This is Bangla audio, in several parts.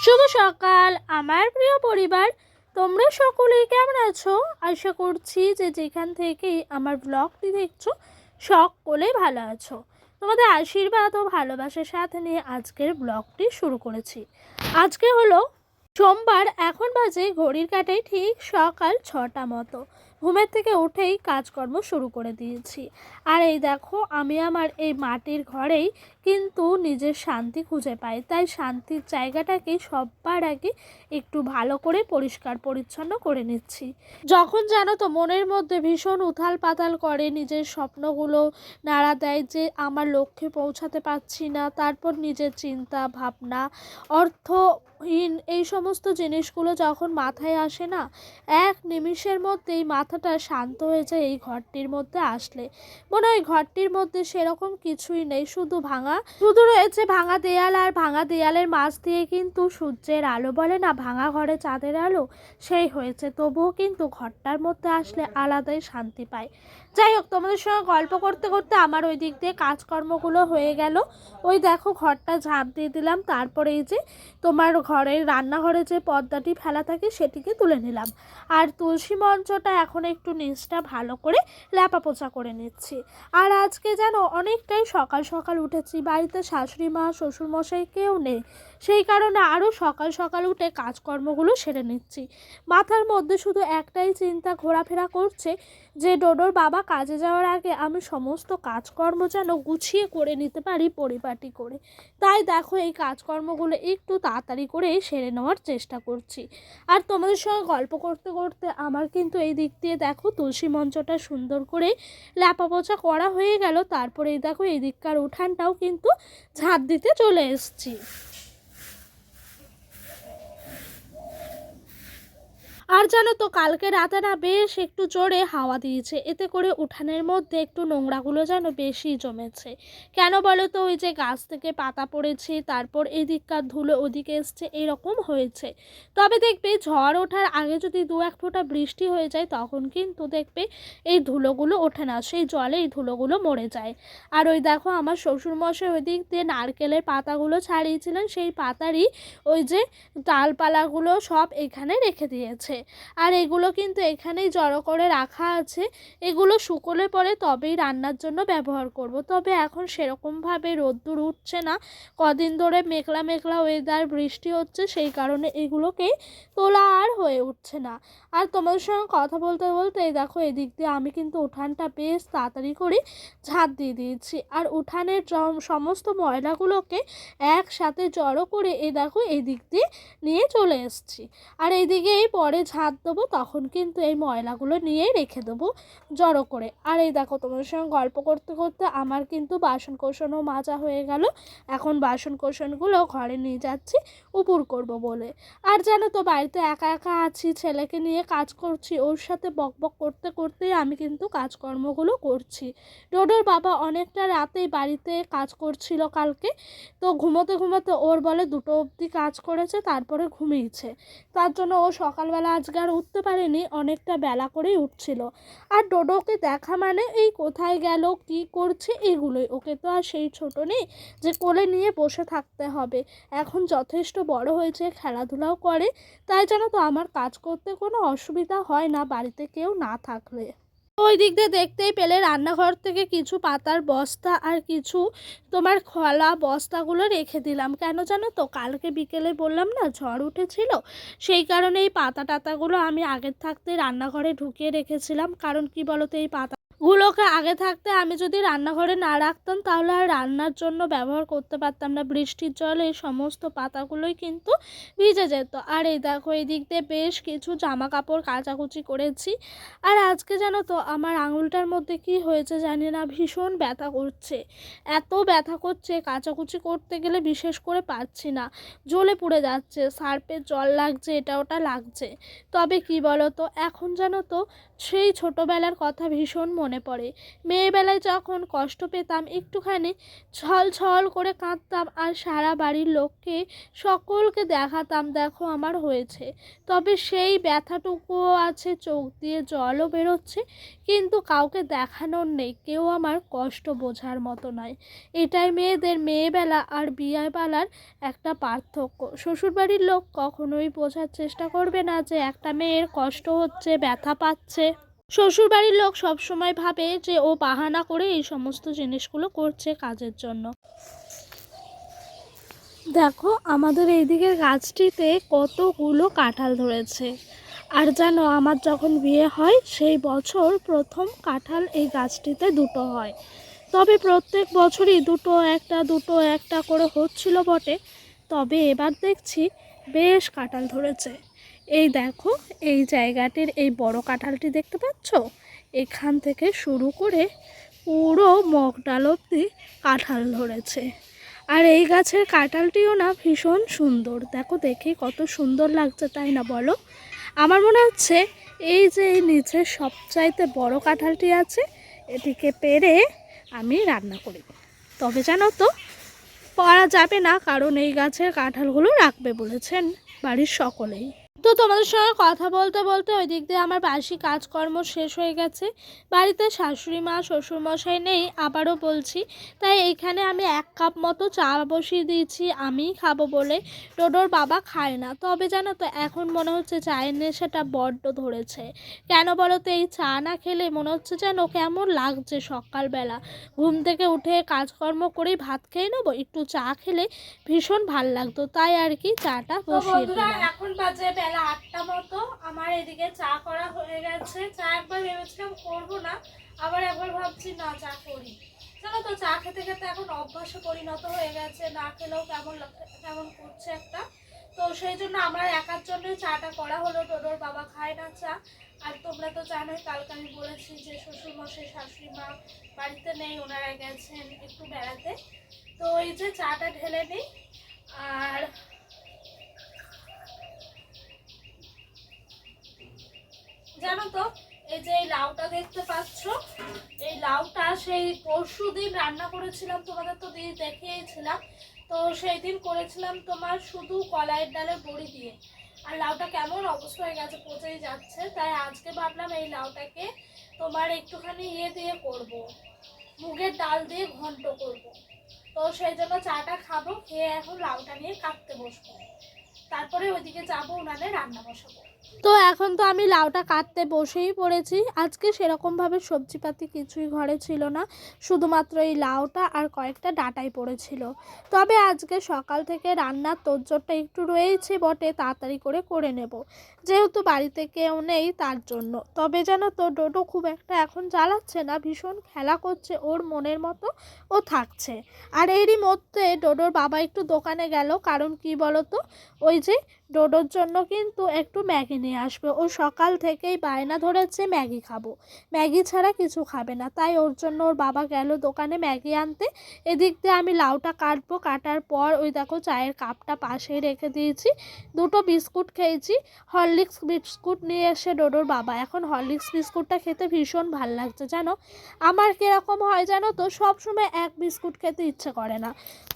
শুভ সকাল আমার প্রিয় পরিবার, তোমরা সকলেই কেমন আছো? আশা করছি যে যেখান থেকেই আমার ব্লগটি দেখছো সকলেই ভালো আছো। তোমাদের আশীর্বাদ ও ভালোবাসার সাথে নিয়ে আজকের ব্লগটি শুরু করেছি। আজকে হলো সোমবার, এখন বাজে ঘড়ির কাঁটায় ঠিক সকাল 6টা মতো। ঘুমের থেকে উঠেই কাজকর্ম শুরু করে দিয়েছি। আর এই দেখো, আমি আমার এই মাটির ঘরেই কিন্তু নিজের শান্তি খুঁজে পাই, তাই শান্তির জায়গাটাকে সবার আগে একটু ভালো করে পরিষ্কার পরিচ্ছন্ন করে নিচ্ছি। যখন জানো তো মনের মধ্যে ভীষণ উথাল পাতাল করে, নিজের স্বপ্নগুলো নাড়া দেয় যে আমার লক্ষ্যে পৌঁছাতে পারছি না, তারপর নিজের চিন্তা ভাবনা অর্থহীন এই সমস্ত জিনিসগুলো যখন মাথায় আসে না, এক নিমিষের মধ্যেই মাথাটা শান্ত হয়ে যায় এই ঘরটির মধ্যে আসলে। মনে হয় ঘরটির মধ্যে সেরকম কিছুই নেই, শুধু রয়েছে ভাঙা দেয়াল, আর ভাঙা দেয়ালের মাঝ দিয়ে কিন্তু সূর্যের আলো, বলে না ভাঙা ঘরে চাঁদের আলো, সেই হয়েছে। তবুও কিন্তু ঘরটার মধ্যে আসলে আলাদাই শান্তি পায়। যাই হোক, তোমাদের সঙ্গে গল্প করতে করতে আমার ওই দিক দিয়ে কাজকর্মগুলো হয়ে গেল। ওই দেখো, ঘরটা ঝাঁপ দিয়ে দিলাম, তারপরে এই যে তোমার ঘরের রান্নাঘরে যে পর্দাটি ফেলা থাকে সেটিকে তুলে নিলাম। আর তুলসী মঞ্চটা এখন একটু নিচটা ভালো করে ল্যাপা পোছা করে নিচ্ছি। আর আজকে যেন অনেকটাই সকাল সকাল উঠেছি, বাড়িতে শাশুড়ি মা শ্বশুরমশাই কেউ নেই, সেই কারণে আরও সকাল সকাল উঠে কাজকর্মগুলো সেরে নিচ্ছি। মাথার মধ্যে শুধু একটাই চিন্তা ঘোরাফেরা করছে যে ডোডোর বাবা কাজে যাওয়ার আগে আমি সমস্ত কাজকর্ম যেন গুছিয়ে করে নিতে পারি পরিপাটি করে। তাই দেখো, এই কাজকর্মগুলো একটু তাড়াতাড়ি করে সেরে নেওয়ার চেষ্টা করছি। আর তোমাদের সঙ্গে গল্প করতে করতে আমার কিন্তু এই দিক দিয়ে দেখো তুলসী মঞ্চটা সুন্দর করে ল্যাপা পোছা করা হয়ে গেল। তারপরে এই দেখো, এই দিককার উঠানটাও কিন্তু ঝাঁট দিতে চলে এসেছি। আর জানো তো, কালকে রাতে না বেশ একটু জোরে হাওয়া দিয়েছে, এতে করে উঠানের মধ্যে একটু নোংরাগুলো যেন বেশি জমেছে। কেন বলো তো, ওই যে গাছ থেকে পাতা পড়েছে, তারপর এদিককার ধুলো ওদিকে এসছে, এরকম হয়েছে। তবে দেখবে ঝড় ওঠার আগে যদি দু এক ফোঁটা বৃষ্টি হয়ে যায়, তখন কিন্তু দেখবে এই ধুলোগুলো ওঠে না, সেই জলে এই ধুলোগুলো মরে যায়। আর ওই দেখো, আমার শ্বশুরমশাই ওই দিক দিয়ে নারকেলের পাতাগুলো ছাড়িয়েছিলেন, সেই পাতারই ওই যে ডালপালাগুলো সব এখানে রেখে দিয়েছে। আর এগুলো কিন্তু এখানেই জড়ো করে রাখা আছে, এগুলো শুকোলে পরে তবেই রান্নার জন্য ব্যবহার করব। তবে এখন সেরকমভাবে রোদ্দুর উঠছে না, কদিন ধরে মেঘলা মেঘলা ওয়েদার, বৃষ্টি হচ্ছে, সেই কারণে এগুলোকে তোলা আর হয়ে উঠছে না। আর তোমাদের সঙ্গে কথা বলতে বলতে এই দেখো, এদিক দিয়ে আমি কিন্তু উঠানটা বেশ তাড়াতাড়ি করে ঝাঁট দিয়ে দিয়েছি। আর উঠানের সমস্ত ময়লাগুলোকে একসাথে জড়ো করে এই দেখো এই দিক দিয়ে নিয়ে চলে এসেছি। আর এইদিকে এই পরে ঝাঁট দেবো, তখন কিন্তু এই ময়লাগুলো নিয়েই রেখে দেবো জড়ো করে। আর এই দেখো, তোমাদের সঙ্গে গল্প করতে করতে আমার কিন্তু বাসন কোসনও মাজা হয়ে গেল। এখন বাসন কোসনগুলো ঘরে নিয়ে যাচ্ছি উপুর করব বলে। আর জানো তো, বাড়িতে একা একা আছি, ছেলেকে নিয়ে কাজ করছি, ওর সাথে বক বক করতে করতেই আমি কিন্তু কাজকর্মগুলো করছি। ডোডোর বাবা অনেকটা রাতেই বাড়িতে কাজ করছিল কালকে, তো ঘুমোতে ঘুমোতে ওর বলে 2টো অবধি কাজ করেছে, তারপরে ঘুমিয়েছে। তার জন্য ও সকালবেলা আজকে আর উঠতে পারেনি, অনেকটা বেলা করেই উঠছিল। আর ডোডোকে দেখা মানে এই কোথায় গেল কি করছে এগুলোই, ওকে তো আর সেই ছোট নেই যে কোলে নিয়ে বসে থাকতে হবে, এখন যথেষ্ট বড় হয়েছে, খেলাধুলাও করে। তাই জানো তো, আমার কাজ করতে কোনো অসুবিধা হয় না বাড়িতে কেউ না থাকলে। ওই দিক দিয়ে দেখতেই পেলে রান্নাঘর থেকে কিছু পাতার বস্তা আর কিছু তোমার খোলা বস্তাগুলো রেখে দিলাম। কেন জানো তো, কালকে বিকেলে বললাম না ঝড় উঠেছিল, সেই কারণে এই পাতা টাতাগুলো আমি আগের থাকতে রান্নাঘরে ঢুকিয়ে রেখেছিলাম। কারণ কি বলতো, এই পাতাগুলোকে আগে থাকতে আমি যদি রান্নাঘরে না রাখতাম, তাহলে আর রান্নার জন্য ব্যবহার করতে পারতাম না, বৃষ্টির জলে এই সমস্ত পাতাগুলোই কিন্তু ভিজে যেত। আর এই দেখো, এই দিক দিয়ে বেশ কিছু জামা কাপড় কাচাকুচি করেছি। আর আজকে জানো তো, আমার আঙুলটার মধ্যে কি হয়েছে জানি না, ভীষণ ব্যথা করছে, এত ব্যথা করছে, কাচাকুচি করতে গেলে বিশেষ করে পারছি না, জ্বলে পুড়ে যাচ্ছে, সার্ফের জল লাগছে, এটা ওটা লাগছে। তবে কি বলো তো, এখন জানো তো সেই ছোটোবেলার কথা ভীষণ মনে পড়ে। মেয়েবেলায় যখন কষ্ট পেতাম একটুখানি ছল ছল করে কাঁদতাম আর সারা বাড়ির লোককে সকলকে দেখাতাম দেখো আমার হয়েছে। তবে সেই ব্যথাটুকুও আছে, চোখ দিয়ে জলও বেরোচ্ছে, কিন্তু কাউকে দেখানোর নেই, কেউ আমার কষ্ট বোঝার মতো নয়। এটাই মেয়েদের মেয়েবেলা আর বিয়েবেলার একটা পার্থক্য। শ্বশুরবাড়ির লোক কখনোই বোঝার চেষ্টা করবে না যে একটা মেয়ের কষ্ট হচ্ছে, ব্যথা পাচ্ছে। শ্বশুরবাড়ির লোক সবসময় ভাবে যে ও বাহানা করে এই সমস্ত জিনিসগুলো করছে কাজের জন্য। দেখো আমাদের এই দিকের গাছটিতে কতগুলো কাঁঠাল ধরেছে। আর জানো আমার যখন বিয়ে হয় সেই বছর প্রথম কাঁঠাল এই গাছটিতে দুটো হয়। তবে প্রত্যেক বছরই দুটো একটা করে হচ্ছিল বটে, তবে এবার দেখছি বেশ কাঁঠাল ধরেছে। এই দেখো এই জায়গাটির এই বড় কাঁঠালটি দেখতে পাচ্ছ, এখান থেকে শুরু করে পুরো মগডাল অবধি কাঁঠাল ধরেছে। আর এই গাছের কাঁঠালটিও না ভীষণ সুন্দর, দেখো দেখে কত সুন্দর লাগছে তাই না বলো। আমার মনে হচ্ছে এই যে এই নিচে সবচাইতে বড় কাঁঠালটি আছে এটিকে পেড়ে আমি রান্না করি। তবে জানো তো পারা যাবে না, কারণ এই গাছের কাঁঠালগুলো রাখবে বলেছেন বাড়ির সকলেই। তো তোমাদের সঙ্গে কথা বলতে বলতে ওই দিক দিয়ে আমার বাসি কাজকর্ম শেষ হয়ে গেছে। বাড়িতে শাশুড়ি মা শ্বশুরমশাই নেই আবারও বলছি, তাই এইখানে আমি 1 কাপ মতো চা বসিয়ে দিয়েছি আমিই খাবো বলে। ডোডোর বাবা খায় না, তবে জানো তো এখন মনে হচ্ছে চায়ের নেশাটা বড্ড ধরেছে। কেন বলো তো, এই চা না খেলে মনে হচ্ছে যেন কেমন লাগছে। সকালবেলা ঘুম থেকে উঠে কাজকর্ম করেই ভাত খেয়ে নেবো, একটু চা খেলে ভীষণ ভাল লাগতো, তাই আর কি চাটা বসিয়ে দিলাম। এখন বাজে বেলা 8টা মতো, আমার এদিকে চা করা হয়ে গেছে। চা একবার ভেবেছিলাম করবো না, আবার একবার ভাবছি না চা করি। জানো তো চা খেতে খেতে এখন অভ্যাসে পরিণত হয়ে গেছে, না খেলেও কেমন করছে একটা। তো সেই জন্য আমার একার জন্যই চাটা করা হলো, ডোডোর বাবা খায় না চা। আর তোমরা তো জানোই কালকে আমি বলেছি যে শ্বশুরমশাই শাশুড়ি মা বাড়িতে নেই, ওনারা গেছেন একটু বেড়াতে। তো এই যে চাটা ঢেলে নিই। আর জানো তো এই যে এই লাউটা দেখতে পাচ্ছ, এই লাউটা সেই পরশুদিন রান্না করেছিলাম, তোমাদের তো দেখিয়েছিলাম। তো সেই দিন করেছিলাম তোমার শুধু কলাইয়ের ডালের বড়ি দিয়ে, আর লাউটা কেমন অবস্থা হয়ে গেছে, পচেই যাচ্ছে। তাই আজকে ভাবলাম এই লাউটাকে তোমার একটুখানি দিয়ে করব, মুগের ডাল দিয়ে ঘন্ট করব। তো সেই জন্য চাটা খাবো, খেয়ে এখন লাউটা নিয়ে কাটতে বসবো, তারপরে ওইদিকে যাবো উনানে রান্না বসাবো। তো এখন তো আমি লাউটা কাটতে বসেই পড়েছি। আজকে সেরকমভাবে সবজিপাতি কিছুই ঘরে ছিল না, শুধুমাত্র এই লাউটা আর কয়েকটা ডাঁটাই পড়েছিল। তবে আজকে সকাল থেকে রান্নার তোড়জোড়টা একটু রয়েছে বটে, তাড়াতাড়ি করে নেব, যেহেতু বাড়িতে কেউ নেই তার জন্য। তবে জানো তো ডোডো খুব একটা এখন জ্বালাচ্ছে না, ভীষণ খেলা করছে, ওর মনের মতো ও থাকছে। আর এরই মধ্যে ডোডোর বাবা একটু দোকানে গেল, কারণ কি বলো তো, ওই যে ডোডোর জন্য কিন্তু একটু ম্যাগি নিয়ে আসবে। ও সকাল থেকেই বায়না ধরেছে ম্যাগি খাবো, ম্যাগি ছাড়া কিছু খাবে না, তাই ওর জন্য ওর বাবা গেল দোকানে ম্যাগি আনতে। এদিক দিয়ে আমি লাউটা কাটবো, কাটার পর ওই দেখো চায়ের কাপটা পাশেই রেখে দিয়েছি, দুটো বিস্কুট খেয়েছি। হরলিক্স বিস্কুট নিয়ে এসে ডোডোর বাবা, এখন হরলিক্স বিস্কুটটা খেতে ভীষণ ভাল লাগছে জানো। আমার কীরকম হয় জানো তো, সবসময় এক বিস্কুট খেতে ইচ্ছে করে না,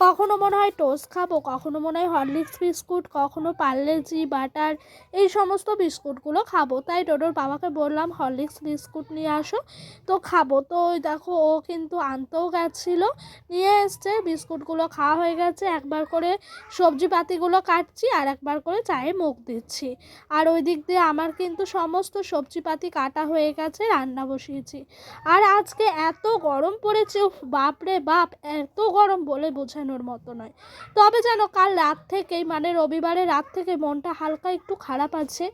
কখনো মনে হয় টোস্ট খাবো, কখনো মনে হয় হরলিক্স বিস্কুট, কখনো পার্লেজি বাটার, এই সমস্ত বিস্কুটগুলো খাবো। তাই ডোডোর বাবাকে বললাম হরলিক্স বিস্কুট নিয়ে আসো, তো খাবো। তো ওই দেখো ও কিন্তু আনতেও গেছিলো, নিয়ে এসছে, বিস্কুটগুলো খাওয়া হয়ে গেছে। একবার করে সবজিপাতিগুলো কাটছি আর একবার করে চায়ে মুখ দিচ্ছি। আর ওই দিক দিয়ে আমার কিন্তু সমস্ত সবজিপাতি কাটা হয়ে গেছে, রান্না বসিয়েছি। আর আজকে এত গরম পড়েছে, বাপরে বাপ, এত গরম বলে বোঝানোর মতো নয়। তবে যেন কাল রাত থেকেই, মানে রবিবারের রাত থেকে মনটা হালকা একটু খারাপ আছে,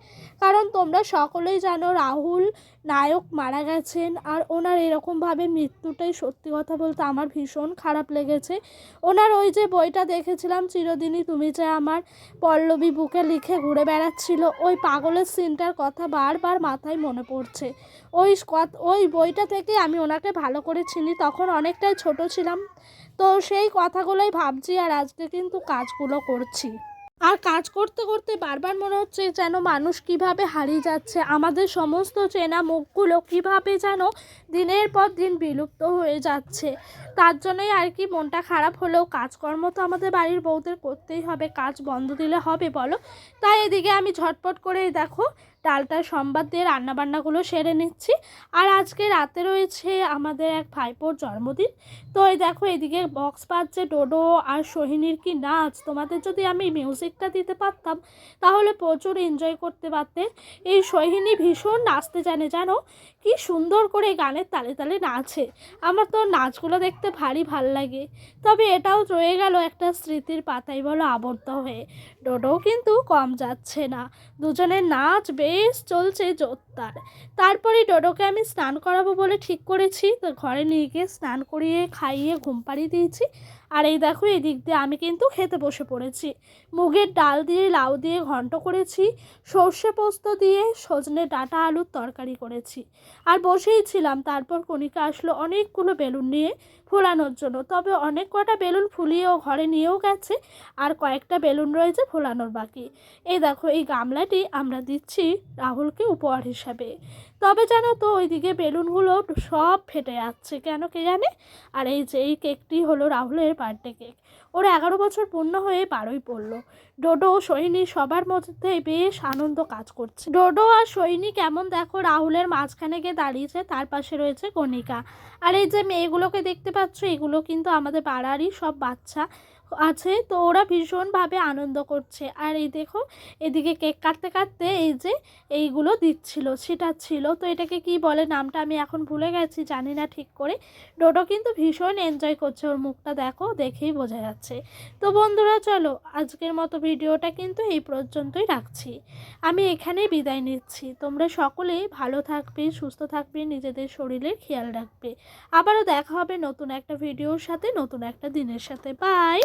কারণ তোমরা সকলেই জানো রাহুল নায়ক মারা গেছেন। আর ওনার এরকমভাবে মৃত্যুটাই সত্যি কথা বলতে আমার ভীষণ খারাপ লেগেছে। ওনার ওই যে বইটা দেখেছিলাম চিরদিনই তুমি যে আমার, পল্লবী বুকে লিখে ঘুরে বেড়াচ্ছিল, ওই পাগলের সিনটার কথা বারবার মাথায় মনে পড়ছে। ওই বইটা থেকে আমি ওনাকে ভালো করে চিনি, তখন অনেকটাই ছোট ছিলাম। তো সেই কথাগুলোই ভাবছি আর আজকে কিন্তু কাজগুলো করছি। আর কাজ করতে করতে বারবার মনে হচ্ছে যেন মানুষ কিভাবে হারিয়ে যাচ্ছে, আমাদের সমস্ত চেনা মুখগুলো কিভাবে যেন দিনের পর দিন বিলুপ্ত হয়ে যাচ্ছে। তার জন্যই আর কি মনটা খারাপ হলেও কাজকর্ম তো আমাদের বাড়ির বউদের করতেই হবে, কাজ বন্ধ দিলে হবে বলো। তাই এদিকে আমি ঝটপট করে দেখো ডালটা সম্বাদ দিয়ে রান্নাবান্নাগুলো সেরে নিচ্ছি। আর আজকে রাতে রয়েছে আমাদের এক ভাইপোর জন্মদিন। তো এই দেখো এদিকে বক্স বাজছে, ডোডো আর সোহিনীর কি নাচ, তোমাদের যদি আমি মিউজিকটা দিতে পারতাম তাহলে প্রচুর এনজয় করতে পারতে। এই সোহিনী ভীষণ নাচতে জানে জানো, কি সুন্দর করে গানের তালে তালে নাচে। আমার তো নাচগুলো দেখতে ভারী ভাল লাগে। তবে এটাও রয়ে গেল একটা স্মৃতির পাতায় বলো আবদ্ধ হয়ে। ডোডোও কিন্তু কম যাচ্ছে না, দুজনের নাচ বেশ চলছে জোরদার। তারপরে ডোডোকে আমি স্নান করাবো বলে ঠিক করেছি, তো ঘরে নিয়ে গিয়ে স্নান করিয়ে খাইয়ে ঘুম পাড়িয়ে দিয়েছি। আর এই দেখো এদিক দিয়ে আমি কিন্তু খেতে বসে পড়েছি। মুগের ডাল দিয়ে লাউ দিয়ে ঘন্ট করেছি, সর্ষে পোস্ত দিয়ে সজনে ডাঁটা আলুর তরকারি করেছি। আর বসেই ছিলাম, তারপর কণিকা আসলো অনেকগুলো বেলুন নিয়ে ফোলানোর জন্য। তবে অনেক কটা বেলুন ফুলিয়েও ঘরে নিয়েও গেছে, আর কয়েকটা বেলুন রয়েছে ফোলানোর বাকি। এই দেখো এই গামলাটি আমরা দিচ্ছি রাহুলকে উপহার হিসাবে। তবে জানো তো ওইদিকে বেলুনগুলো সব ফেটে যাচ্ছে, কেন কে জানে। আর এই যে এই কেকটি হলো রাহুলের বার্থডে কেক, ওর 11 বছর পূর্ণ হয়ে 12ই পড়লো। ডোডো সোহিনী সবার মধ্যে বেশ আনন্দ কাজ করছে। ডোডো আর সোহিনী কেমন দেখো রাহুলের মাঝখানে গিয়ে দাঁড়িয়েছে, তার পাশে রয়েছে কণিকা। আর এই যে মেয়েগুলোকে দেখতে পাচ্ছ এগুলো কিন্তু আমাদের পাড়ারই সব বাচ্চা আছে, তো ওরা ভীষণভাবে আনন্দ করছে। আর এই দেখো এদিকে কেক কাটতে কাটতে এই যে এইগুলো দিচ্ছিল সেটা ছিল, তো এটাকে কি বলে নামটা আমি এখন ভুলে গেছি, জানি না ঠিক করে। ডোডো কিন্তু ভীষণ এনজয় করছে, ওর মুখটা দেখো দেখেই বোঝা যাচ্ছে। তো বন্ধুরা চলো আজকের মতো ভিডিওটা কিন্তু এই পর্যন্তই রাখছি, আমি এখানেই বিদায় নিচ্ছি। তোমরা সকলেই ভালো থাকবে, সুস্থ থাকবে, নিজেদের শরীরের খেয়াল রাখবে। আবারও দেখা হবে নতুন একটা ভিডিওর সাথে, নতুন একটা দিনের সাথে। বাই।